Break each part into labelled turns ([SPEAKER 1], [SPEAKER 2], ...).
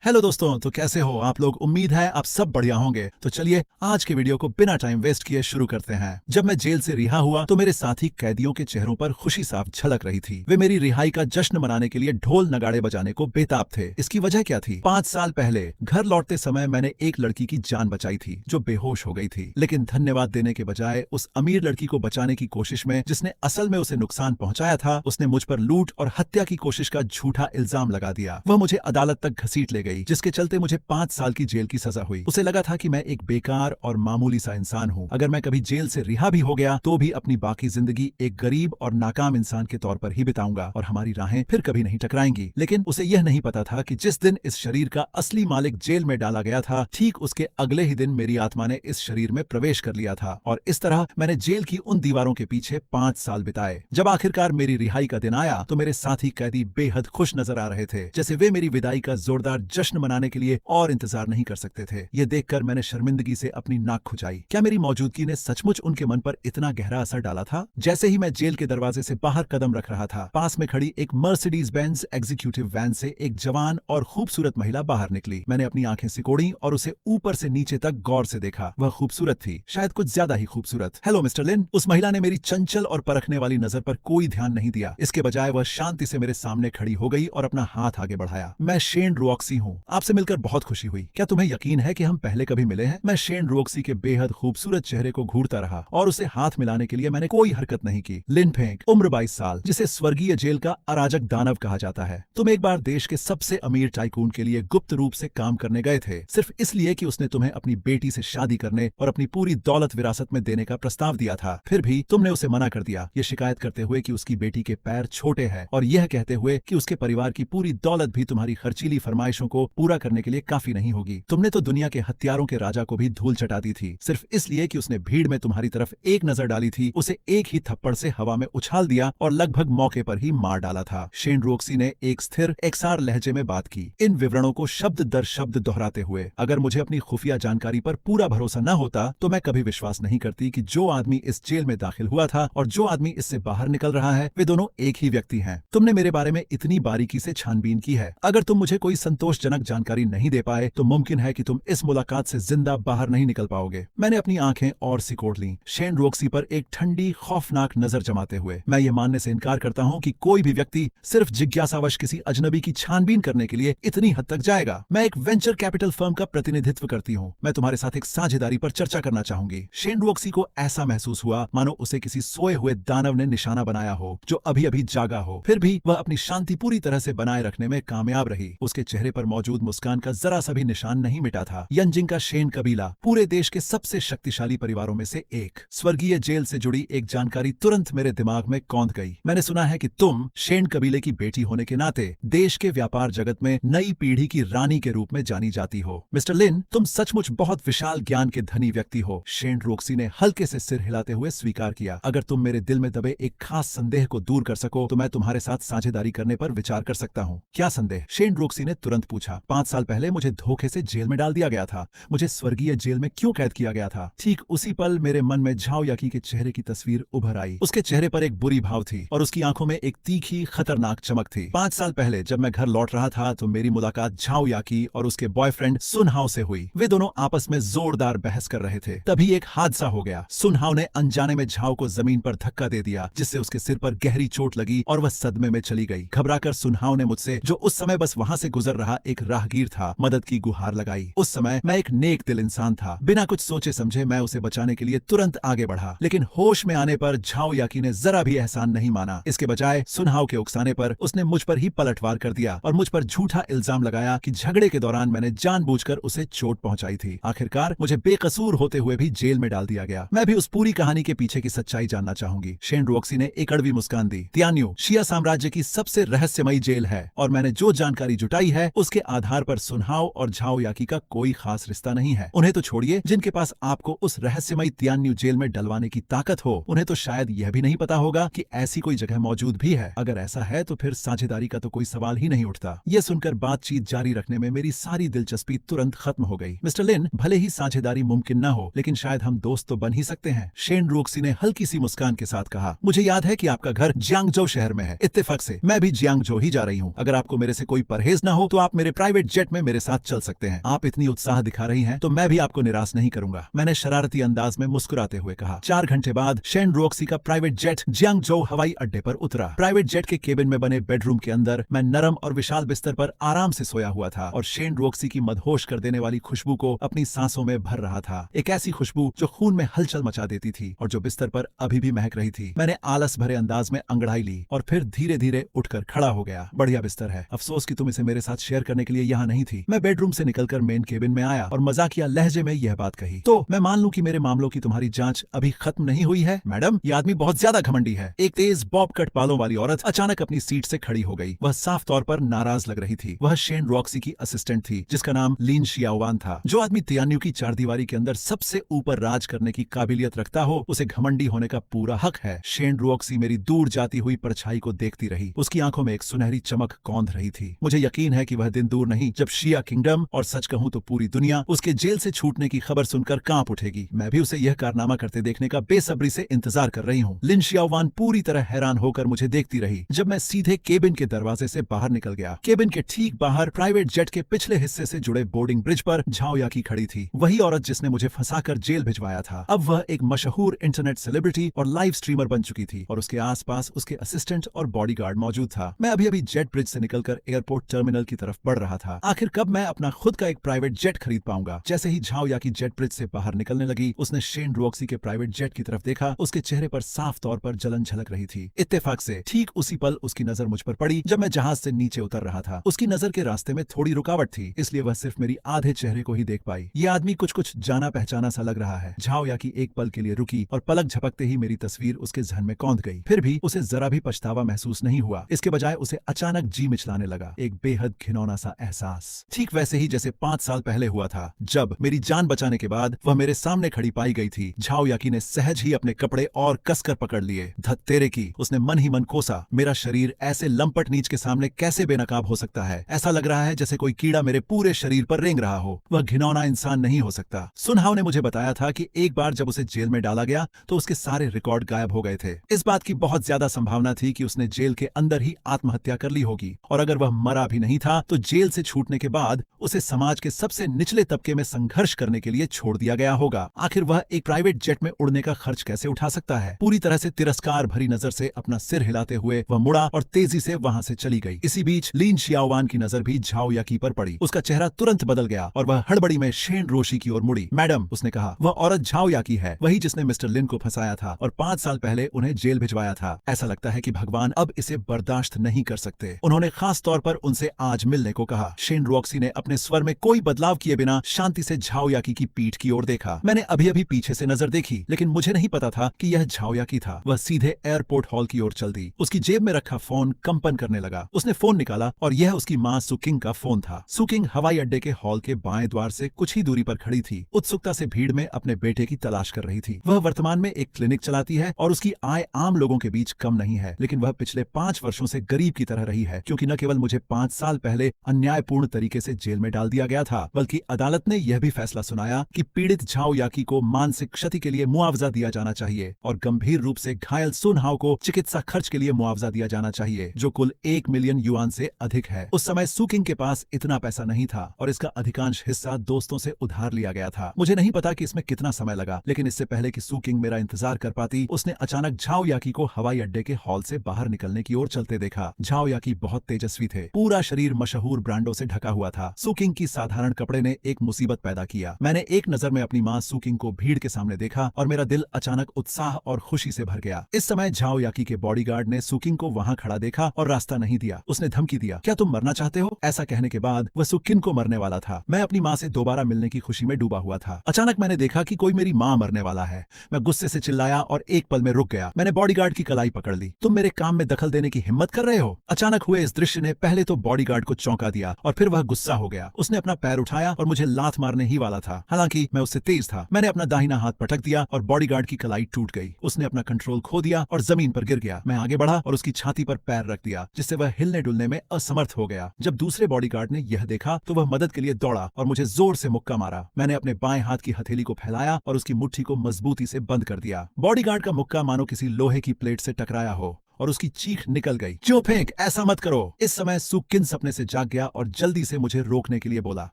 [SPEAKER 1] Hello दोस्तों, तो कैसे हो आप लोग। उम्मीद है आप सब बढ़िया होंगे। तो चलिए आज के वीडियो को बिना टाइम वेस्ट किए शुरू करते हैं। जब मैं जेल से रिहा हुआ तो मेरे साथी कैदियों के चेहरों पर खुशी साफ झलक रही थी। वे मेरी रिहाई का जश्न मनाने के लिए ढोल नगाड़े बजाने को बेताब थे। इसकी वजह क्या थी? 5 साल पहले घर लौटते समय मैंने एक लड़की की जान बचाई थी जो बेहोश हो गई थी, लेकिन धन्यवाद देने के बजाय उस अमीर लड़की को बचाने की कोशिश में जिसने असल में उसे नुकसान पहुंचाया था, उसने मुझ पर लूट और हत्या की कोशिश का झूठा इल्जाम लगा दिया। वह मुझे अदालत तक घसीट ले गई, जिसके चलते मुझे 5 साल की जेल की सजा हुई। उसे लगा था कि मैं एक बेकार और मामूली सा इंसान हूँ। अगर मैं कभी जेल से रिहा भी हो गया तो भी अपनी बाकी जिंदगी एक गरीब और नाकाम इंसान के तौर पर ही बिताऊंगा और हमारी राहें फिर कभी नहीं टकराएंगी। लेकिन उसे यह नहीं पता था कि जिस दिन इस शरीर का असली मालिक जेल में डाला गया था, ठीक उसके अगले ही दिन मेरी आत्मा ने इस शरीर में प्रवेश कर लिया था। और इस तरह मैंने जेल की उन दीवारों के पीछे 5 साल बिताए। जब आखिरकार मेरी रिहाई का दिन आया तो मेरे साथी कैदी बेहद खुश नजर आ रहे थे, जैसे वे मेरी विदाई का जोरदार जश्न मनाने के लिए और इंतजार नहीं कर सकते थे। ये देखकर मैंने शर्मिंदगी से अपनी नाक खुजाई। क्या मेरी मौजूदगी ने सचमुच उनके मन पर इतना गहरा असर डाला था? जैसे ही मैं जेल के दरवाजे से बाहर कदम रख रहा था, पास में खड़ी एक मर्सिडीज बेंज एग्जीक्यूटिव वैन से एक जवान और खूबसूरत महिला बाहर निकली। मैंने अपनी आंखें सिकोड़ी और उसे ऊपर से नीचे तक गौर से देखा। वह खूबसूरत थी, शायद कुछ ज्यादा ही खूबसूरत। हेलो मिस्टर लिन। उस महिला ने मेरी चंचल और परखने वाली नजर पर कोई ध्यान नहीं दिया। इसके बजाय वह शांति से मेरे सामने खड़ी हो गई और अपना हाथ आगे बढ़ाया। मैं शेन रोक्सी हूँ, आपसे मिलकर बहुत खुशी हुई। क्या तुम्हें यकीन है कि हम पहले कभी मिले हैं? मैं शेन रोक्सी के बेहद खूबसूरत चेहरे को घूरता रहा और उसे हाथ मिलाने के लिए मैंने कोई हरकत नहीं की। लिन फेंग, उम्र 22 साल, जिसे स्वर्गीय जेल का अराजक दानव कहा जाता है। तुम एक बार देश के सबसे अमीर टाइकून के लिए गुप्त रूप से काम करने गए थे, सिर्फ इसलिए कि उसने तुम्हें अपनी बेटी से शादी करने और अपनी पूरी दौलत विरासत में देने का प्रस्ताव दिया था। फिर भी तुमने उसे मना कर दिया, ये शिकायत करते हुए कि उसकी बेटी के पैर छोटे हैं और यह कहते हुए कि उसके परिवार की पूरी दौलत भी तुम्हारी खर्चीली फरमाइशों को पूरा करने के लिए काफी नहीं होगी। तुमने तो दुनिया के हत्यारों के राजा को भी धूल चटा दी थी, सिर्फ इसलिए कि उसने भीड़ में तुम्हारी तरफ एक नजर डाली थी, उसे एक ही थप्पड़ से हवा में उछाल दिया और लगभग मौके पर ही मार डाला था। शेन रोक्सी ने एक स्थिर एकसार लहजे में बात की, इन विवरणों को शब्द दर शब्द दोहराते हुए। अगर मुझे अपनी खुफिया जानकारी पर पूरा भरोसा न होता तो मैं कभी विश्वास नहीं करती कि जो आदमी इस जेल में दाखिल हुआ था और जो आदमी इससे बाहर निकल रहा है, वे दोनों एक ही व्यक्ति हैं। तुमने मेरे बारे में इतनी बारीकी से छानबीन की है। अगर तुम मुझे कोई संतोषजनक जानकारी नहीं दे पाए तो मुमकिन है कि तुम इस मुलाकात से जिंदा बाहर नहीं निकल पाओगे। मैंने अपनी आंखें और सिकोड़ लीं, शेन रोक्सी पर एक ठंडी खौफनाक नजर जमाते हुए। मैं ये मानने से इनकार करता हूँ कि कोई भी व्यक्ति सिर्फ जिज्ञासावश किसी अजनबी की छानबीन करने के लिए इतनी हद तक जाएगा। मैं एक वेंचर कैपिटल फर्म का प्रतिनिधित्व करती हूँ। मैं तुम्हारे साथ एक साझेदारी पर चर्चा करना चाहूंगी। शेन रोक्सी को ऐसा महसूस हुआ मानो उसे किसी सोए हुए दानव ने निशाना बनाया हो जो अभी अभी जागा हो। फिर भी वह अपनी शांति पूरी तरह से बनाए रखने में कामयाब रही। उसके चेहरे पर मौजूद मुस्कान का जरा सा भी निशान नहीं मिटा था। यंजिंग का शेन कबीला पूरे देश के सबसे शक्तिशाली परिवारों में से एक। स्वर्गीय जेल से जुड़ी एक जानकारी तुरंत मेरे दिमाग में कौंध गई। मैंने सुना है कि तुम शेन कबीले की बेटी होने के नाते देश के व्यापार जगत में नई पीढ़ी की रानी के रूप में जानी जाती हो। मिस्टर लिन, तुम सचमुच बहुत विशाल ज्ञान के धनी व्यक्ति हो। शेन रोक्सी ने हल्के से सिर हिलाते हुए स्वीकार किया। अगर तुम मेरे दिल में दबे एक खास संदेह को दूर कर सको तो मैं तुम्हारे साथ साझेदारी करने पर विचार कर सकता हूँ। क्या संदेह? शेन रोक्सी ने तुरंत पूछा। 5 साल पहले मुझे धोखे से जेल में डाल दिया गया था। मुझे स्वर्गीय जेल में क्यों कैद किया गया था? ठीक उसी पल मेरे मन में झाओ याकी के चेहरे की तस्वीर उभर आई। उसके चेहरे पर एक बुरी भाव थी और उसकी आंखों में एक तीखी खतरनाक चमक थी। 5 साल पहले जब मैं घर लौट रहा था तो मेरी मुलाकात झाओ याकी और उसके बॉयफ्रेंड सुनहाओ से हुई। वे दोनों आपस में जोरदार बहस कर रहे थे। तभी एक हादसा हो गया। सुनहाओ ने अनजाने में झाओ को जमीन पर धक्का दे दिया, जिससे उसके सिर पर गहरी चोट लगी और वह सदमे में चली गई। घबराकर सुनहाओ ने मुझसे, जो उस समय बस वहां से गुजर रहा एक राहगीर था, मदद की गुहार लगाई। उस समय मैं एक नेक दिल इंसान था। बिना कुछ सोचे समझे मैं उसे बचाने के लिए तुरंत आगे बढ़ा, लेकिन होश में आने पर झाओ याकी ने जरा भी एहसान नहीं माना। इसके बजाय सुनहाओ के उकसाने पर उसने मुझ पर ही पलटवार कर दिया और मुझ पर झूठा इल्जाम लगाया कि झगड़े के दौरान मैंने जानबूझकर उसे चोट पहुंचाई थी। आखिरकार मुझे बेकसूर होते हुए भी जेल में डाल दिया गया। मैं भी उस पूरी कहानी के पीछे की सच्चाई जानना चाहूंगी। शेन रोक्सी ने एक कड़वी मुस्कान दी। तियान्यू शिया साम्राज्य की सबसे रहस्यमयी जेल है और मैंने जो जानकारी जुटाई है उसके आधार पर सुनहाओ और झाओ याकी का कोई खास रिश्ता नहीं है। उन्हें तो छोड़िए, जिनके पास आपको उस रहस्यमयी तियान्यू जेल में डलवाने की ताकत हो, उन्हें तो शायद यह भी नहीं पता होगा कि ऐसी कोई जगह मौजूद भी है। अगर ऐसा है तो फिर साझेदारी का तो कोई सवाल ही नहीं उठता। यह सुनकर बातचीत जारी रखने में मेरी सारी दिलचस्पी तुरंत खत्म हो गई। मिस्टर लिन, भले ही साझेदारी मुमकिन न हो, लेकिन शायद हम दोस्त तो बन ही सकते हैं। शेन रोक्सी ने हल्की सी मुस्कान के साथ कहा। मुझे याद है कि आपका घर जियांगजो शहर में है। इत्तेफाक से मैं भी जियांगजो ही जा रही हूँ। अगर आपको मेरे से कोई परहेज न हो तो आप मेरे प्राइवेट जेट में मेरे साथ चल सकते हैं। आप इतनी उत्साह दिखा रही हैं तो मैं भी आपको निराश नहीं करूंगा, मैंने शरारती अंदाज में मुस्कुराते हुए कहा। 4 घंटे बाद शेन रोक्सी का प्राइवेट जेट जियांगजोउ हवाई अड्डे पर उतरा। प्राइवेट जेट के केबिन में बने बेडरूम के अंदर मैं नरम और विशाल बिस्तर पर आराम से सोया हुआ था और शेन रोक्सी की मदहोश कर देने वाली खुशबू को अपनी सांसों में भर रहा था। एक ऐसी खुशबू जो खून में हलचल मचा देती थी और जो बिस्तर पर अभी भी महक रही थी। मैंने आलस भरे अंदाज में अंगड़ाई ली और फिर धीरे धीरे उठकर खड़ा हो गया। बढ़िया बिस्तर है, अफसोस कि तुम इसे मेरे साथ शेयर करने के लिए यहाँ नहीं थी। मैं बेडरूम से निकलकर मेन केबिन में आया और मजाकिया लहजे में यह बात कही, तो मैं मान लूं कि मेरे मामलों की तुम्हारी जांच अभी खत्म नहीं हुई है? मैडम, यह आदमी बहुत ज्यादा घमंडी है। एक तेज बॉब कट बालों वाली औरत अचानक अपनी सीट से खड़ी हो गई। वह साफ तौर पर नाराज लग रही थी। वह शेन रॉक्सी की असिस्टेंट थी जिसका नाम लिन शियाओवान था। जो आदमी तियान्यू की चारदीवारी के अंदर सबसे ऊपर राज करने की काबिलियत रखता हो, उसे घमंडी होने का पूरा हक है। शेन रॉक्सी मेरी दूर जाती हुई परछाई को देखती रही। उसकी आंखों में एक सुनहरी चमक कौंध रही थी। मुझे यकीन है कि वह दिन दूर नहीं जब शिया किंगडम और सच कहूं तो पूरी दुनिया उसके जेल से छूटने की खबर सुनकर कांप उठेगी। मैं भी उसे यह कारनामा करते देखने का बेसब्री से इंतजार कर रही हूँ। लिन शियाओवान पूरी तरह हैरान होकर मुझे देखती रही जब मैं सीधे केबिन के दरवाजे से बाहर निकल गया। केबिन के ठीक बाहर प्राइवेट जेट के पिछले हिस्से से जुड़े बोर्डिंग ब्रिज पर झाओ याकी खड़ी थी। वही औरत जिसने मुझे फंसाकर जेल भिजवाया था। अब वह एक मशहूर इंटरनेट सेलिब्रिटी और लाइव स्ट्रीमर बन चुकी थी और उसके आसपास उसके असिस्टेंट और बॉडीगार्ड मौजूद था। मैं अभी अभी जेट ब्रिज से निकलकर एयरपोर्ट टर्मिनल की तरफ बढ़ रहा था। आखिर कब मैं अपना खुद का एक प्राइवेट जेट खरीद पाऊंगा? जैसे ही झाओ याकी जेट ब्रिज से बाहर निकलने लगी, उसने शेन रॉक्सी के प्राइवेट जेट की तरफ देखा। उसके चेहरे पर साफ तौर पर जलन झलक रही थी। इत्तेफाक से ठीक उसी पल उसकी नजर मुझ पर पड़ी जब मैं जहाज से नीचे उतर रहा था। उसकी नजर के रास्ते में थोड़ी रुकावट थी, इसलिए वह सिर्फ मेरी आधे चेहरे को ही देख पाई। यह आदमी कुछ जाना पहचाना सा लग रहा है। झाओ याकी एक पल के लिए रुकी और पलक झपकते ही मेरी तस्वीर उसके जहन में कौंध गई। फिर भी उसे जरा भी पछतावा महसूस नहीं हुआ। इसके बजाय उसे अचानक जी मिचलाने लगा, एक बेहद घिनौना सा एहसास। ठीक वैसे ही जैसे 5 साल पहले हुआ था, जब मेरी जान बचाने के बाद वह मेरे सामने खड़ी पाई गई थी। झाओ याकी ने सहज ही अपने कपड़े और कसकर पकड़ लिए। धत तेरे की, उसने मन ही मन कोसा। मेरा शरीर ऐसे लंपट नीच के सामने कैसे बेनकाब हो सकता है? ऐसा लग रहा है जैसे कोई कीड़ा मेरे पूरे शरीर पर रेंग रहा हो। वह घिनौना इंसान नहीं हो सकता। सुनहाव ने मुझे बताया था कि एक बार जब उसे जेल में डाला गया तो उसके सारे रिकॉर्ड गायब हो गए थे। इस बात की बहुत ज्यादा संभावना थी कि उसने जेल के अंदर ही आत्महत्या कर ली होगी, और अगर वह मरा भी नहीं था तो जेल से छूटने के बाद उसे समाज के सबसे निचले तबके में संघर्ष करने के लिए छोड़ दिया गया होगा। आखिर वह एक प्राइवेट जेट में उड़ने का खर्च कैसे उठा सकता है? पूरी तरह से तिरस्कार भरी नजर से अपना सिर हिलाते हुए वह मुड़ा और तेजी से वहां से चली गई। इसी बीच लिन शियाओवान की नजर भी झाओ याकी पर पड़ी। उसका चेहरा तुरंत बदल गया और वह हड़बड़ी में शेन रोशी की ओर मुड़ी। मैडम, उसने कहा, वह औरत झाओ याकी है, वही जिसने मिस्टर लिन को फंसाया था और 5 साल पहले उन्हें जेल भिजवाया था। ऐसा लगता है कि भगवान अब इसे बर्दाश्त नहीं कर सकते। उन्होंने खास तौर पर उनसे आज मिलने को कहा। शेन रॉक्सी ने अपने स्वर में कोई बदलाव किए बिना शांति से झाओ याकी की पीठ की ओर देखा। मैंने अभी अभी पीछे से नजर देखी, लेकिन मुझे नहीं पता था कि यह झाओ याकी था। वह सीधे एयरपोर्ट हॉल की ओर चल दी। उसकी जेब में रखा फोन कंपन करने लगा। उसने फोन निकाला और यह उसकी मां सुकिंग का फोन था। सुकिंग हवाई अड्डे के हॉल के बाएं द्वार से कुछ ही दूरी पर खड़ी थी। उत्सुकता से भीड़ में अपने बेटे की तलाश कर रही थी। वह वर्तमान में एक क्लिनिक चलाती है और उसकी आय आम लोगों के बीच कम नहीं है, लेकिन वह पिछले 5 वर्षों से गरीब की तरह रही है, क्योंकि न केवल मुझे 5 साल पहले अन्यायपूर्ण तरीके से जेल में डाल दिया गया था, बल्कि अदालत ने यह भी फैसला सुनाया कि पीड़ित झाओ याकी को मानसिक क्षति के लिए मुआवजा दिया जाना चाहिए और गंभीर रूप से घायल सुनहाव को चिकित्सा खर्च के लिए मुआवजा दिया जाना चाहिए, जो कुल 1 मिलियन युआन से अधिक है। उस समय सुकिंग के पास इतना पैसा नहीं था और इसका अधिकांश हिस्सा दोस्तों से उधार लिया गया था। मुझे नहीं पता कि इसमें कितना समय लगा, लेकिन इससे पहले कि सुकिंग मेरा इंतजार कर पाती, उसने अचानक झाओ याकी को हवाई अड्डे के हॉल से बाहर निकलने की ओर चलते देखा। झाओ याकी बहुत तेजस्वी थे। पूरा शरीर मशहूर ब्रांडों से ढका हुआ था। सुकिंग की साधारण कपड़े ने एक मुसीबत पैदा किया। मैंने एक नजर में अपनी मां सुकिंग को भीड़ के सामने देखा और मेरा दिल अचानक उत्साह और खुशी से भर गया। इस समय झाओ याकी के बॉडीगार्ड ने सुकिंग को वहां खड़ा देखा और रास्ता नहीं दिया। उसने धमकी दिया, क्या तुम मरना चाहते हो? ऐसा कहने के बाद वह सुकिंग को मरने वाला था। मैं अपनी मां से दोबारा मिलने की खुशी में डूबा हुआ था। अचानक मैंने देखा कि कोई मेरी मां मरने वाला है। मैं गुस्से से चिल्लाया और एक पल में रुक गया। मैंने बॉडीगार्ड की कलाई पकड़ ली। तुम मेरे काम में दखल देने की हिम्मत कर रहे हो? अचानक हुए इस दृश्य ने पहले तो बॉडीगार्ड को चौंका दिया और फिर वह गुस्सा हो गया। उसने अपना पैर उठाया और मुझे लात मारने ही वाला था। हालांकि मैं उससे तेज था। मैंने अपना दाहिना हाथ पटक दिया और बॉडीगार्ड की कलाई टूट गई। उसने अपना कंट्रोल खो दिया और जमीन पर गिर गया। मैं आगे बढ़ा और उसकी छाती पर पैर रख दिया, जिससे वह हिलने डुलने में असमर्थ हो गया। जब दूसरे बॉडीगार्ड ने यह देखा तो वह मदद के लिए दौड़ा और मुझे जोर से मुक्का मारा। मैंने अपने बाएं हाथ की हथेली को फैलाया और उसकी मुट्ठी को मजबूती से बंद कर दिया। बॉडीगार्ड का मुक्का मानो किसी लोहे की प्लेट से टकराया हो और उसकी चीख निकल गई, जो फेंक, ऐसा मत करो। इस समय सुकिन सपने से जाग गया और जल्दी से मुझे रोकने के लिए बोला।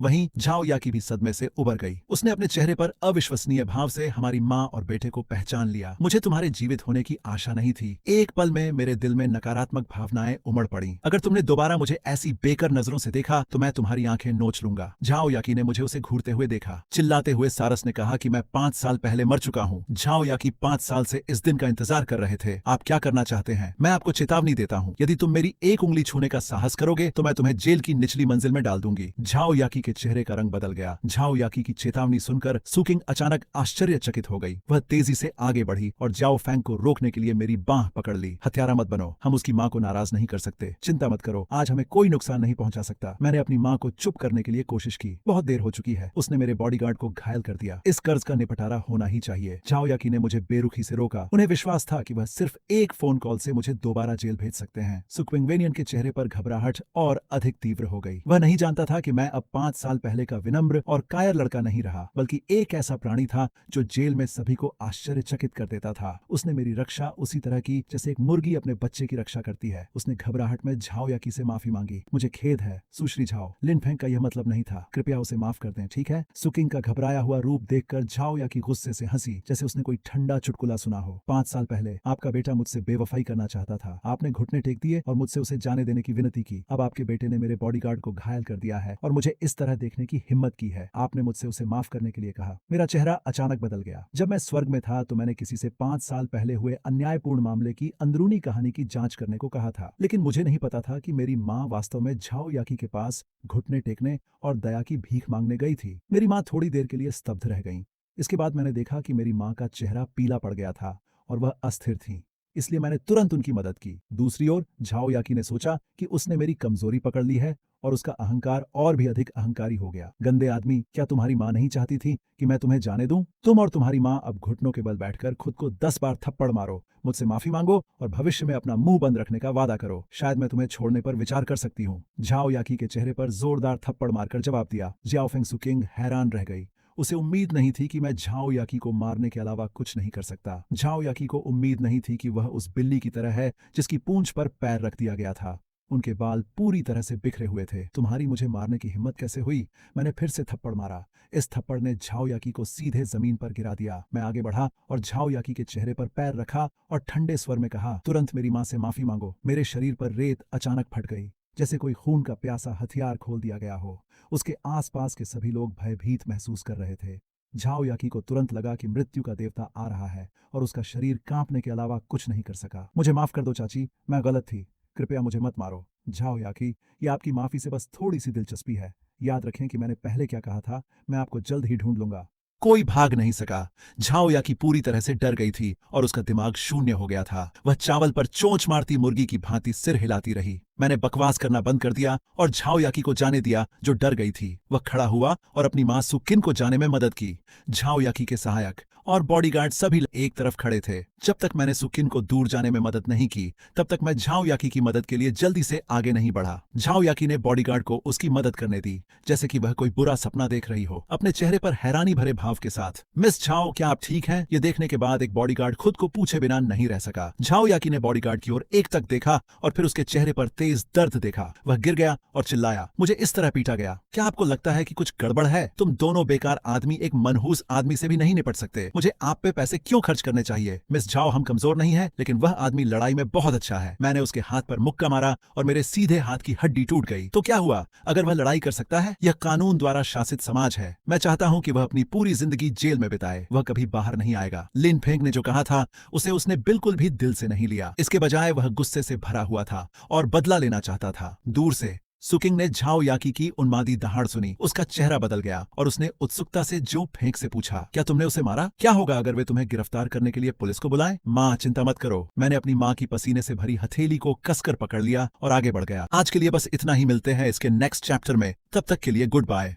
[SPEAKER 1] वहीं झाओ याकी भी सदमे से उबर गई। उसने अपने चेहरे पर अविश्वसनीय भाव से हमारी माँ और बेटे को पहचान लिया। मुझे तुम्हारे जीवित होने की आशा नहीं थी। एक पल में मेरे दिल में नकारात्मक भावनाएं उमड़ पड़ी। अगर तुमने दोबारा मुझे ऐसी बेकर नजरों से देखा तो मैं तुम्हारी आंखें नोच लूंगा। झाओ याकी ने मुझे उसे घूरते हुए देखा। चिल्लाते हुए सारस ने कहा कि मैं 5 साल पहले मर चुका हूँ। झाओ याकी 5 साल से इस दिन का इंतजार कर रहे थे। आप क्या करना चाहते हैं? मैं आपको चेतावनी देता हूँ, यदि तुम मेरी एक उंगली छूने का साहस करोगे तो मैं तुम्हें जेल की निचली मंजिल में डाल दूंगी। झाओ याकी के चेहरे का रंग बदल गया। झाओ याकी की चेतावनी सुनकर सुकिंग अचानक आश्चर्यचकित हो गई। वह तेजी से आगे बढ़ी और जाओ फैंग को रोकने के लिए मेरी बांह पकड़ ली। हत्यारा मत बनो, हम उसकी माँ को नाराज नहीं कर सकते। चिंता मत करो, आज हमें कोई नुकसान नहीं पहुंचा सकता। मैंने अपनी माँ को चुप करने के लिए कोशिश की। बहुत देर हो चुकी है, उसने मेरे बॉडीगार्ड को घायल कर दिया। इस कर्ज का निपटारा होना ही चाहिए। झाओ याकी ने मुझे बेरुखी से रोका। उन्हें विश्वास था कि वह सिर्फ एक फोन कॉल से मुझे दोबारा जेल भेज सकते हैं। सुक्विंगवेनियन के चेहरे पर घबराहट और अधिक तीव्र हो गई। वह नहीं जानता था कि मैं अब 5 साल पहले का विनम्र और कायर लड़का नहीं रहा, बल्कि एक ऐसा प्राणी था जो जेल में सभी को आश्चर्यचकित कर देता था। उसने मेरी रक्षा उसी तरह की जैसे एक मुर्गी अपने बच्चे की रक्षा करती है। उसने घबराहट में झाओ याकी से माफी मांगी। मुझे खेद है सुश्री झाओ, लिनफेंग का यह मतलब नहीं था। कृपया उसे माफ कर दें, ठीक है? सुकिंग का घबराया हुआ रूप देखकर झाओ याकी गुस्से से हंसी, जैसे उसने कोई ठंडा चुटकुला सुना हो। 5 साल पहले आपका बेटा मुझसे बेवफाई करना चाहता था। आपने घुटने टेक दिए और मुझसे उसे जाने देने की विनती की। अब आपके बेटे ने मेरे बॉडीगार्ड को घायल कर दिया है और मुझे इस तरह देखने की हिम्मत की है। आपने मुझसे उसे माफ करने के लिए कहा। मेरा चेहरा अचानक बदल गया। जब मैं स्वर्ग में था तो मैंने किसी से 5 साल पहले हुए अन्यायपूर्ण मामले की अंदरूनी कहानी की जांच करने को कहा था, लेकिन मुझे नहीं पता था कि मेरी माँ वास्तव में झाओ याकी के पास घुटने टेकने और दया की भीख मांगने गई थी। मेरी माँ थोड़ी देर के लिए स्तब्ध रह गई। इसके बाद मैंने देखा कि मेरी माँ का चेहरा पीला पड़ गया था और वह अस्थिर थी, इसलिए मैंने तुरंत उनकी मदद की। दूसरी ओर झाओ याकी ने सोचा कि उसने मेरी कमजोरी पकड़ ली है और उसका अहंकार और भी अधिक अहंकारी हो गया। गंदे आदमी, क्या तुम्हारी माँ नहीं चाहती थी कि मैं तुम्हें जाने दूं? तुम और तुम्हारी माँ अब घुटनों के बल बैठकर खुद को 10 बार थप्पड़ मारो, मुझसे माफी मांगो और भविष्य में अपना मुंह बंद रखने का वादा करो। शायद मैं तुम्हें छोड़ने पर विचार कर सकती हूँ। झाओ याकी के चेहरे पर जोरदार थप्पड़ मारकर जवाब दिया। जियाओ फेंग सुकिंग हैरान रह गई। उसे उम्मीद नहीं थी कि मैं झाओ याकी को मारने के अलावा कुछ नहीं कर सकता। झाओ याकी को उम्मीद नहीं थी कि वह उस बिल्ली की तरह है जिसकी पूंछ पर पैर रख दिया गया था। उनके बाल पूरी तरह से बिखरे हुए थे। तुम्हारी मुझे मारने की हिम्मत कैसे हुई? मैंने फिर से थप्पड़ मारा। इस थप्पड़ ने झाओ याकी को सीधे जमीन पर गिरा दिया। मैं आगे बढ़ा और झाओ याकी के चेहरे पर पैर रखा और ठंडे स्वर में कहा, तुरंत मेरी माँ से माफी मांगो। मेरे शरीर पर रेत अचानक फट गई, जैसे कोई खून का प्यासा हथियार खोल दिया गया हो। उसके आसपास के सभी लोग भयभीत महसूस कर रहे थे। झाओ याकी को तुरंत लगा कि मृत्यु का देवता आ रहा है और उसका शरीर कांपने के अलावा कुछ नहीं कर सका। मुझे माफ कर दो चाची, मैं गलत थी। कृपया मुझे मत मारो। झाओ याकी, ये आपकी माफी से बस थोड़ी सी दिलचस्पी है। याद रखें कि मैंने पहले क्या कहा था, मैं आपको जल्द ही ढूंढ लूंगा। कोई भाग नहीं सका। झाओ याकी पूरी तरह से डर गई थी और उसका दिमाग शून्य हो गया था। वह चावल पर चोंच मारती मुर्गी की भांति सिर हिलाती रही। मैंने बकवास करना बंद कर दिया और झाओ याकी को जाने दिया, जो डर गई थी। वह खड़ा हुआ और अपनी मां सुकिन को जाने में मदद की। झाओ याकी के सहायक और बॉडीगार्ड सभी एक तरफ खड़े थे। जब तक मैंने सुकिन को दूर जाने में मदद नहीं की, तब तक मैं झाओ याकी की मदद के लिए जल्दी से आगे नहीं बढ़ा। झाओ याकी ने बॉडीगार्ड को उसकी मदद करने दी, जैसे कि वह कोई बुरा सपना देख रही हो, अपने चेहरे पर हैरानी भरे भाव के साथ। मिस झाओ, क्या आप ठीक हैं? ये देखने के बाद एक बॉडीगार्ड खुद को पूछे बिना नहीं रह सका। झाओ याकी ने बॉडीगार्ड की ओर एक तक देखा और फिर उसके चेहरे पर तेज दर्द देखा। वह गिर गया और चिल्लाया, मुझे इस तरह पीटा गया। क्या आपको लगता है कि कुछ गड़बड़ है? तुम दोनों बेकार आदमी एक मनहूस आदमी से भी नहीं निपट सकते। मुझे आप पे पैसे क्यों खर्च करने चाहिए? मिस झाओ, हम कमजोर नहीं है, लेकिन वह आदमी लड़ाई में बहुत अच्छा है। मैंने उसके हाथ पर मुक्का मारा और मेरे सीधे हाथ की हड्डी टूट गई। तो क्या हुआ? अगर वह लड़ाई कर सकता है? यह कानून द्वारा शासित समाज है। मैं चाहता हूं कि वह अपनी पूरी जिंदगी जेल में बिताए। वह कभी बाहर नहीं आएगा। लिनफेंग ने जो कहा था उसे उसने बिल्कुल भी दिल से नहीं लिया। इसके बजाय वह गुस्से से भरा हुआ था और बदला लेना चाहता था। दूर से सुकिंग ने झाओ याकी की उन्मादी दहाड़ सुनी। उसका चेहरा बदल गया और उसने उत्सुकता से जो फेंक से पूछा, क्या तुमने उसे मारा? क्या होगा अगर वे तुम्हें गिरफ्तार करने के लिए पुलिस को बुलाएं? माँ, चिंता मत करो। मैंने अपनी माँ की पसीने से भरी हथेली को कसकर पकड़ लिया और आगे बढ़ गया। आज के लिए बस इतना ही। मिलते हैं इसके नेक्स्ट चैप्टर में। तब तक के लिए गुड बाय।